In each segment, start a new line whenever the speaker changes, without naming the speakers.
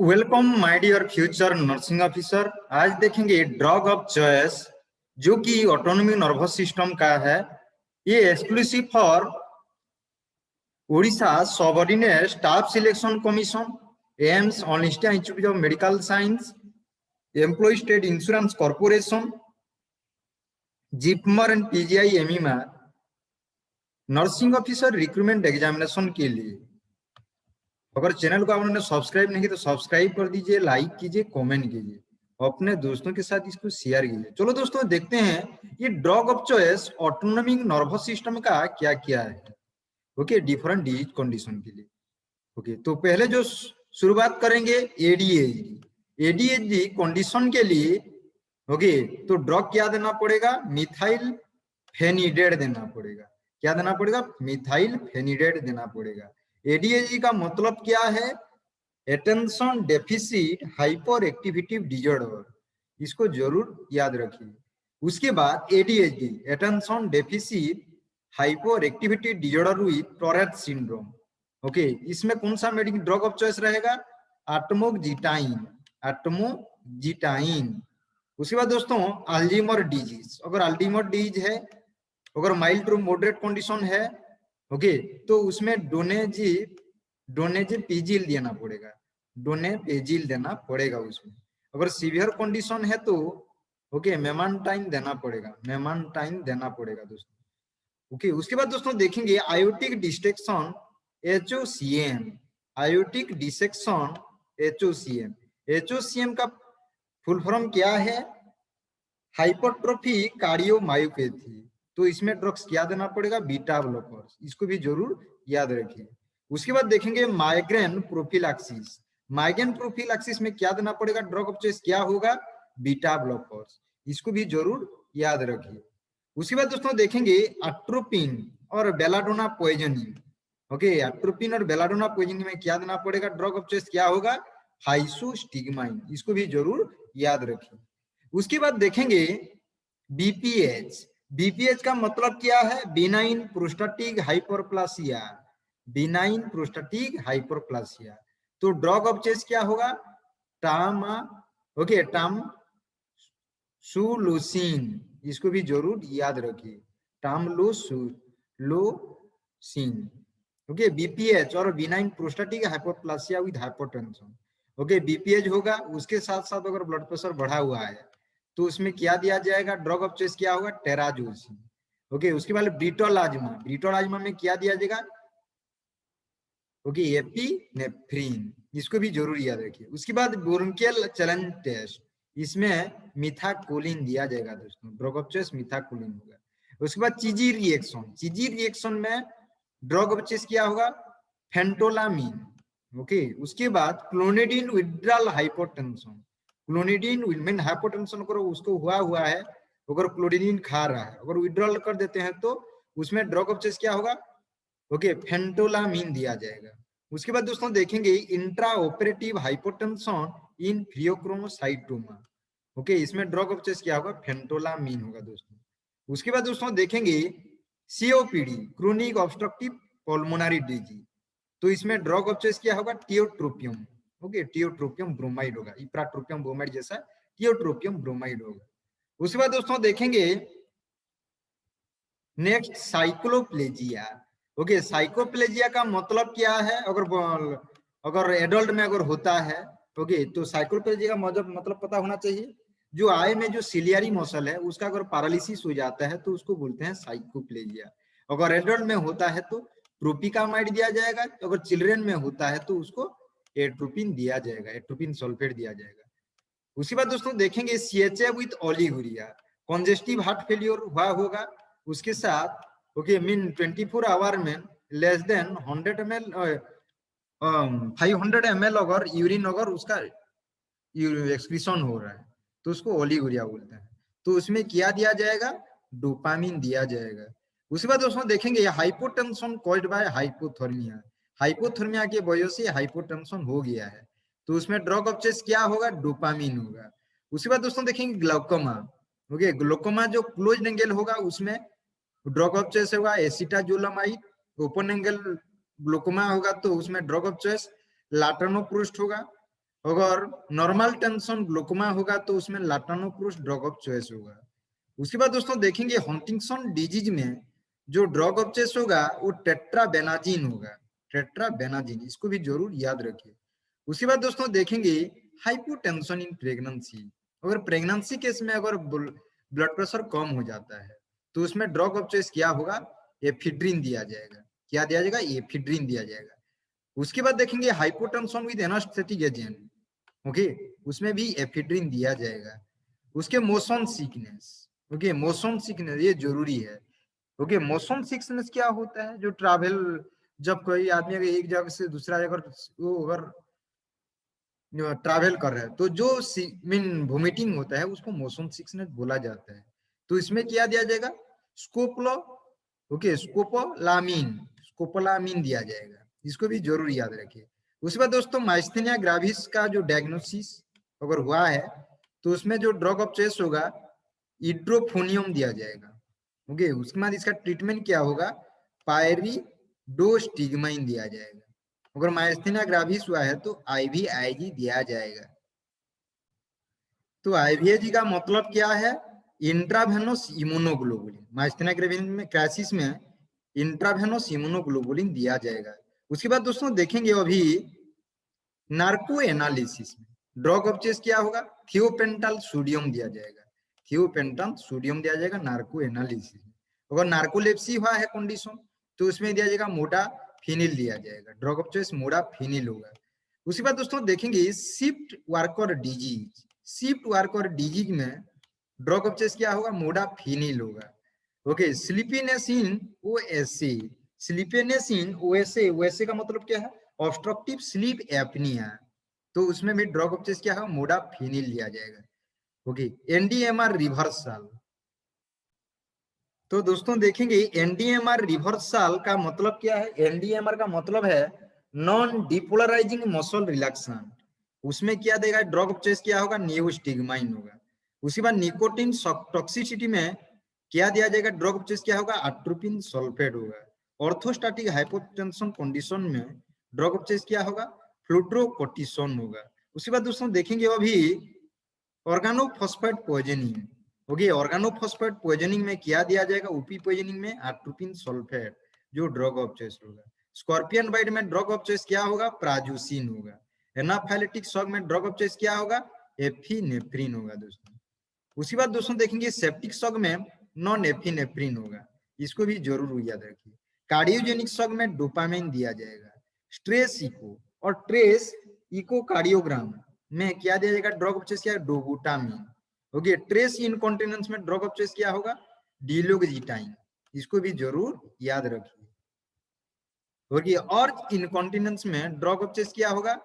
Welcome my dear future nursing officer. आज देखेंगे drug of choice जो कि ऑटोनॉमी नर्वस सिस्टम का है। ये exclusive for Odisha subordinate staff selection commission, AIIMS, all India institute of medical science, employ state insurance corporation, JIPMER and PGI MER nursing officer recruitment examination के लिए। अगर channel को आपने सब्सक्राइब नहीं किया तो सब्सक्राइब कर दीजिए, लाइक कीजिए, कमेंट कीजिए, अपने दोस्तों के साथ इसको शेयर कीजिए। चलो दोस्तों देखते हैं ये drug of choice autonomic nervous system का क्या क्या है। ओके, डिफरेंट डिजीज कंडीशन के लिए। ओके, तो पहले जो शुरुआत करेंगे एडीएचडी। एडीएचडी कंडीशन के लिए ओके तो ड्रग क्या देना पड़ेगा? मिथाइल फेनिडेट देना पड़ेगा। क्या देना पड़ेगा? मिथाइल फेनिडेट देना पड़ेगा। एडीएचडी का मतलब क्या है? Attention deficit hyper activity disorder, इसको जरूर याद रखिए। उसके बाद ADHD attention deficit hyper activity disorder with टोरेट syndrome. Okay, इसमें कौन सा मेडिकल ड्रग ऑफ चॉइस रहेगा? एटमोक्सिटाइन। एटमोक्सिटाइन। उसके बाद दोस्तों अल्जीमर डिजीज। अगर अल्जीमर डिजीज है, अगर माइल्ड टू मॉडरेट कंडीशन है, ओके तो उसमें डोनेजिपीजिल देना पड़ेगा। डोनेपेजिल देना पड़ेगा उसमें। अगर सीवियर कंडीशन है तो ओके मेमांटाइन देना पड़ेगा। मेमांटाइन देना पड़ेगा दोस्तों। ओके, उसके बाद दोस्तों देखेंगे aortic dissection HOCM. Aortic dissection HOCM. HOCM का फुल फॉर्म क्या है? Hypertrophy cardiomyopathy. तो इसमें ड्रग्स क्या देना पड़ेगा? Beta blockers. इसको भी जरूर याद रखिए। उसके बाद देखेंगे माइग्रेन प्रोफिलैक्सिस। माइग्रेन प्रोफिलैक्सिस में क्या देना पड़ेगा? ड्रग ऑफ चॉइस क्या होगा? Beta blockers. इसको भी जरूर याद रखिए। उसके बाद दोस्तों देखेंगे अट्रोपिन और बेलाडोना पॉइजनिंग। ओके, अट्रोपिन और बेलाडोना पॉइजनिंग में क्या देना पड़ेगा? ड्रग ऑफ चॉइस क्या होगा? हाइसोस्टिग्माइन। इसको भी जरूर याद रखिए। उसके बाद देखेंगे बीपीएच। बीपीएच का मतलब क्या है? Benign prostatic hyperplasia. Benign prostatic hyperplasia. तो ड्रग ऑफ चॉइस क्या होगा? टामा ओके टामसुलोसिन। इसको भी जरूर याद रखिए। टामलोसिन। ओके, बीपीएच और benign prostatic hyperplasia with hypertension. Okay, BPH होगा, उसके साथ साथ अगर ब्लड प्रेशर बढ़ा हुआ है तो उसमें क्या दिया जाएगा? ड्रग ऑफ चॉइस क्या होगा? टेराजोसिन। ओके, उसके बाद ब्रिटल आजमा। ब्रिटल आजमा में क्या दिया जाएगा? Okay, epinephrine. इसको भी जरूर याद रखिए। उसके बाद ब्रोंकियल चैलेंज टेस्ट, इसमें मिथाकोलिन दिया जाएगा दोस्तों। ड्रग ऑफ चॉइस मिथाकोलिन होगा। उसके बाद चीजी रिएक्शन। चीजी रिएक्शन में ड्रग ऑफ चॉइस क्या होगा? फेंटोलामीन। ओके, उसके बाद clonidine withdrawal hypotension. Clonidine mean hypotension करो उसको हुआ है, अगर क्लोनिडिन खा रहा है, अगर विड्रॉल कर देते हैं तो उसमें ड्रग ऑफ चॉइस क्या होगा? ओके, फेंटोलामीन दिया जाएगा। उसके बाद दोस्तों देखेंगे इंट्रा ऑपरेटिव हाइपोटेंशन इन फियोक्रोमोसाइटोमा। ओके, इसमें ड्रग ऑफ चॉइस क्या होगा? फेंटोलामीन होगा दोस्तों। उसके बाद दोस्तों देखेंगे COPD, chronic obstructive pulmonary disease. तो इसमें ड्रग ऑफ चॉइस क्या होगा? टियोट्रोपियम। ओके, टियोट्रोपियम ब्रोमाइड होगा। इप्राट्रोपियम ब्रोमाइड जैसा टियोट्रोपियम ब्रोमाइड होगा। उसके बाद दोस्तों देखेंगे नेक्स्ट साइक्लोप्लेजिया। ओके, साइकोप्लेजिया का मतलब क्या है? अगर एडल्ट में अगर होता है ओके तो साइकोप्लेजिया का मतलब पता होना चाहिए। जो आई में जो सिलियरी मसल है उसका अगर पैरालिसिस हो जाता है तो उसको बोलते हैं साइकोप्लेजिया। अगर एडल्ट में होता है तो प्रोपिकामाइड दिया जाएगा, तो अगर चिल्ड्रन में होता है तो उसको एट्रोपिन दिया जाएगा, एट्रोपिन सल्फेट दिया जाएगा। उसके बाद दोस्तों देखेंगे CHA with oliguria. Congestive heart failure हुआ होगा, उसके साथ ओके मीन 24 आवर में लेस देन 100 ml 500 ml अगर यूरिन अगर उसका एक्सक्रीशन हो रहा है तो उसको ओलिगुरिया बोलते हैं। तो उसमें क्या दिया जाएगा? डोपामिन दिया जाएगा। उसके बाद दोस्तों देखेंगे hypotension caused by hypothermia. Hypothermia की वजह से हाइपोटेंशन हो गया है तो उसमें ड्रग ऑफ चॉइस क्या होगा? डोपामिन होगा। उसके बाद दोस्तों देखेंगे ग्लाउकोमा। ओके, ग्लाउकोमा जो क्लोज्ड एंगल होगा उसमें ड्रग ऑफ चॉइस होगा एसिटाजोलामाइड। ओपन एंगल ग्लाउकोमा होगा तो उसमें ड्रग ऑफ चॉइस लाटर्नोप्रोस्ट होगा। अगर नॉर्मल टेंशन ग्लूकोमा होगा तो उसमें लाटानोप्रोस ड्रग ऑफ चॉइस होगा। उसके बाद दोस्तों देखेंगे हंटिंगटन डिजीज में जो ड्रग ऑफ चॉइस होगा वो टेट्राबेनाजिन होगा, टेट्राबेनाजिन, इसको भी जरूर याद रखिए। उसके बाद दोस्तों देखेंगे हाइपोटेंशन इन प्रेगनेंसी, अगर प्रेगनेंसी केस में अगर ब्लड प्रेशर कम हो जाता है तो उसमें ड्रग ऑफ चॉइस क्या होगा, एफिड्रिन दिया जाएगा। क्या दिया जाएगा, एफिड्रिन दिया जाएगा। उसके बाद देखेंगे hypotension with anaesthetic agent, okay, उसमें भी एफिड्रिन दिया जाएगा। उसके motion sickness, okay, motion sickness ये जरूरी है। ओके, मोशन सिकनेस क्या होता है, जो ट्रैवल, जब कोई आदमी अगर एक जगह से दूसरा जगह वो अगर ट्रैवल कर रहा है तो जो मीन वोमिटिंग होता है उसको मोशन सिकनेस बोला जाता है। तो इसमें क्या दिया जाएगा, स्कोपोलो, ओके, स्कोपोलामिन, स्कोपोलामिन दिया जाएगा, इसको भी जरूर याद रखिए। उसके बाद दोस्तों माइस्थेनिया ग्राविस का जो डायग्नोसिस अगर हुआ है तो उसमें जो ड्रग ऑफ चॉइस होगा इड्रोफोनियम दिया जाएगा। ओके, उसके बाद इसका ट्रीटमेंट क्या होगा, पायरिडोस्टिग्माइन दिया जाएगा। अगर माइस्थेनिया ग्राविस हुआ है तो IVIG दिया जाएगा। तो IVIG का मतलब क्या है, इंट्रावेनस इम्यूनोग्लोबुलिन। माइस्थेनिया ग्राविस में क्राइसिस में इंट्रावेनस इम्यूनोग्लोबुलिन दिया जाएगा। उसके बाद दोस्तों देखेंगे अभी नार्को एनालिसिस में ड्रग ऑफ चॉइस क्या होगा, थियोपेंटाल सोडियम दिया जाएगा, थियोपेंटाल सोडियम दिया जाएगा नार्को एनालिसिस में। अगर नार्कोलेप्सी हुआ है कंडीशन तो उसमें दिया जाएगा मोडाफिनिल दिया जाएगा, ड्रग ऑफ चॉइस मोडाफिनिल होगा। उसके बाद दोस्तों देखेंगे shift worker disease, shift worker disease में ड्रग ऑफ चॉइस क्या होगा, मोडाफिनिल होगा। ओके, स्लीपीनेस इन ओएसए, स्लीपीनेस इन ओएसए, ओएसए का मतलब क्या है, ऑब्स्ट्रक्टिव स्लीप एपनिया, तो उसमें भी ड्रग ऑफ चॉइस क्या है, मोडाफिनिल लिया जाएगा। ओके, एनडीएमआर रिवर्सल, तो दोस्तों देखेंगे एनडीएमआर रिवर्सल का मतलब क्या है, एनडीएमआर का मतलब है नॉन डिपोलराइजिंग मसल रिलैक्सन, उसमें क्या देगा ड्रग ऑफ चॉइस क्या होगा, नियोस्टिग्माइन होगा। उसके बाद निकोटिन टॉक्सिसिटी में क्या दिया जाएगा, ड्रग ऑफ चॉइस क्या होगा, अट्रोपिन सल्फेट होगा। ऑर्थोस्टैटिक हाइपोटेंशन कंडीशन में ड्रग ऑफ चॉइस क्या होगा, फ्लूट्रोकोर्टिसोन होगा। उसके बाद दोस्तों देखेंगे अभी organophosphate poisoning, okay, organophosphate poisoning में क्या दिया जाएगा, ओपी पॉइजनिंग में अट्रोपिन सल्फेट जो ड्रग ऑफ चॉइस होगा। स्कॉर्पियन बाइट में ड्रग ऑफ चॉइस क्या होगा, प्राजुसिन होगा। एनाफाइलेटिक शॉक में ड्रग ऑफ चॉइस क्या होगा, एफिनेफ्रिन होगा दोस्तों। उसके बाद दोस्तों देखेंगे सेप्टिक शॉक में नॉन एफिनेफ्रिन होगा, इसको भी जरूर याद रखिए। कार्डियोजेनिक शॉक में डोपामिन दिया जाएगा। स्ट्रेस इको और ट्रेस इकोकार्डियोग्राम में क्या दिया जाएगा, ड्रग ऑफ चॉइस क्या है, डोबुटामिन। ओके, ट्रेस इनकॉन्टिनेंस में ड्रग ऑफ चॉइस क्या होगा, डिलोक्सिटाइन, इसको भी जरूर याद रखिए। ओके, और इनकॉन्टिनेंस में ड्रग ऑफ चॉइस क्या होगा,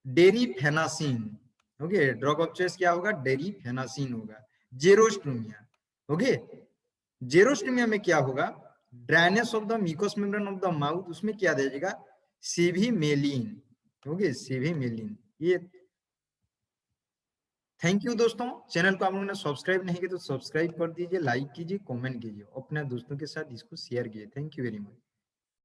डेरिफेनासिन। ओके, ड्रग ऑफ चॉइस क्या होगा, डेरिफेनासिन होगा। जेरोस्टोमिया, ओके, जेरोस्टोमिया में क्या होगा, dryness of the mucous membrane of the mouth, उसमें क्या दिया जाएगा, सिविमेलिन। ओके, सिविमेलिन। ये थैंक यू दोस्तों, चैनल को आप लोगों ने सब्सक्राइब नहीं किया तो सब्सक्राइब कर दीजिए, लाइक कीजिए, कमेंट कीजिए, अपने दोस्तों के साथ इसको शेयर कीजिए। Thank you very much.